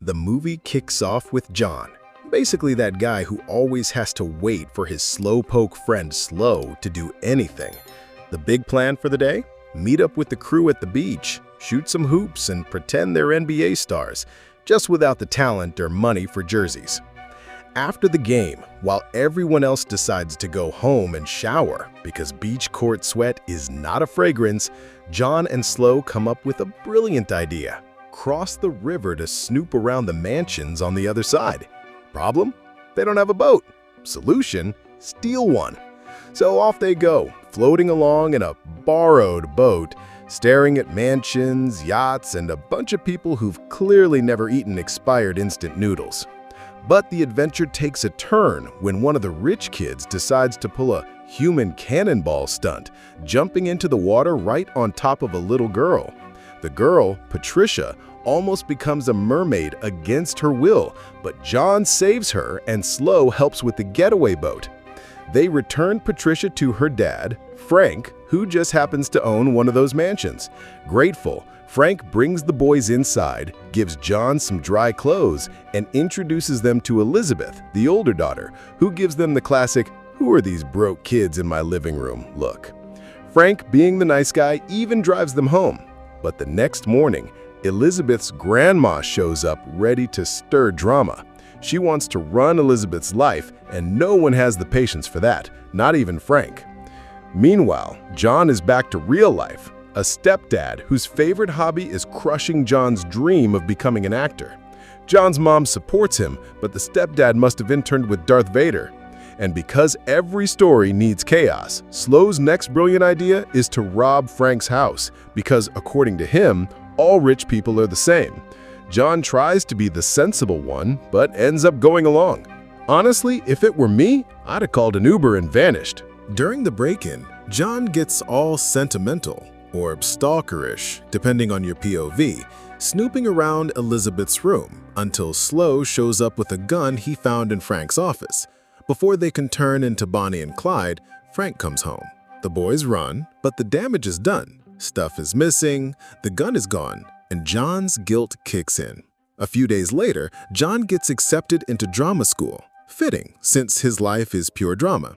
The movie kicks off with John, basically that guy who always has to wait for his slowpoke friend Slow to do anything. The big plan for the day? Meet up with the crew at the beach, shoot some hoops, and pretend they're NBA stars, just without the talent or money for jerseys. After the game, while everyone else decides to go home and shower because beach court sweat is not a fragrance, John and Slow come up with a brilliant idea. Cross the river to snoop around the mansions on the other side. Problem? They don't have a boat. Solution? Steal one. So off they go, floating along in a borrowed boat, staring at mansions, yachts, and a bunch of people who've clearly never eaten expired instant noodles. But the adventure takes a turn when one of the rich kids decides to pull a human cannonball stunt, jumping into the water right on top of a little girl. The girl, Patricia, almost becomes a mermaid against her will, but John saves her and Slow helps with the getaway boat. They return Patricia to her dad, Frank, who just happens to own one of those mansions. Grateful, Frank brings the boys inside, gives John some dry clothes, and introduces them to Elizabeth, the older daughter, who gives them the classic, "Who are these broke kids in my living room?" look. Frank, being the nice guy, even drives them home. But the next morning, Elizabeth's grandma shows up ready to stir drama. She wants to run Elizabeth's life, and no one has the patience for that, not even Frank. Meanwhile, John is back to real life, a stepdad whose favorite hobby is crushing John's dream of becoming an actor. John's mom supports him, but the stepdad must have interned with Darth Vader. And because every story needs chaos, Slow's next brilliant idea is to rob Frank's house, because according to him, all rich people are the same. John tries to be the sensible one, but ends up going along. Honestly, if it were me, I'd have called an Uber and vanished. During the break-in, John gets all sentimental, or stalkerish, depending on your POV, snooping around Elizabeth's room until Slow shows up with a gun he found in Frank's office. Before they can turn into Bonnie and Clyde, Frank comes home. The boys run, but the damage is done. Stuff is missing, the gun is gone, and John's guilt kicks in. A few days later, John gets accepted into drama school. Fitting, since his life is pure drama.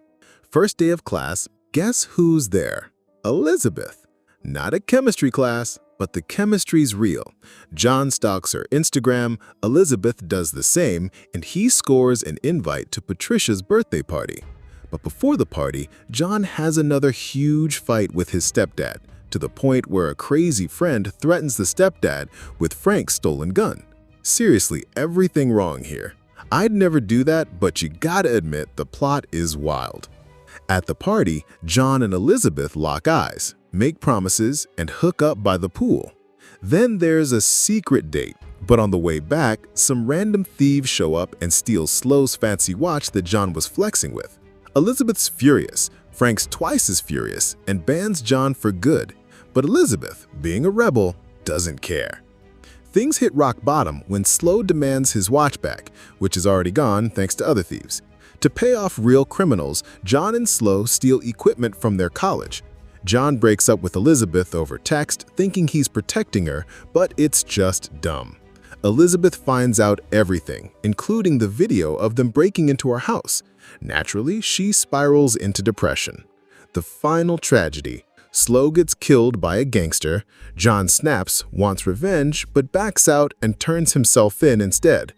First day of class, guess who's there? Elizabeth. Not a chemistry class, but the chemistry's real. John stalks her Instagram, Elizabeth does the same, and he scores an invite to Patricia's birthday party. But before the party, John has another huge fight with his stepdad, to the point where a crazy friend threatens the stepdad with Frank's stolen gun. Seriously, everything wrong here. I'd never do that, but you gotta admit the plot is wild. At the party, John and Elizabeth lock eyes, make promises, and hook up by the pool. Then there's a secret date, but on the way back, some random thieves show up and steal Slow's fancy watch that John was flexing with. Elizabeth's furious, Frank's twice as furious, and bans John for good. But Elizabeth, being a rebel, doesn't care. Things hit rock bottom when Slow demands his watch back, which is already gone thanks to other thieves. To pay off real criminals, John and Slow steal equipment from their college. John breaks up with Elizabeth over text, thinking he's protecting her, but it's just dumb. Elizabeth finds out everything, including the video of them breaking into her house. Naturally, she spirals into depression. The final tragedy. Slow gets killed by a gangster. John snaps, wants revenge, but backs out and turns himself in instead.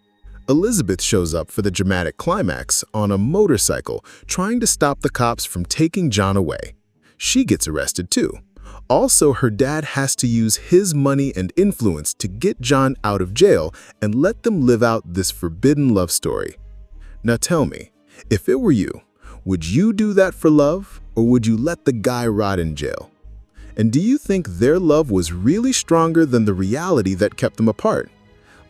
Elizabeth shows up for the dramatic climax on a motorcycle, trying to stop the cops from taking John away. She gets arrested too. Also, her dad has to use his money and influence to get John out of jail and let them live out this forbidden love story. Now tell me, if it were you, would you do that for love, or would you let the guy rot in jail? And do you think their love was really stronger than the reality that kept them apart?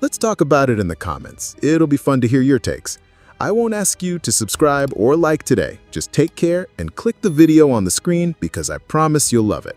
Let's talk about it in the comments. It'll be fun to hear your takes. I won't ask you to subscribe or like today. Just take care and click the video on the screen because I promise you'll love it.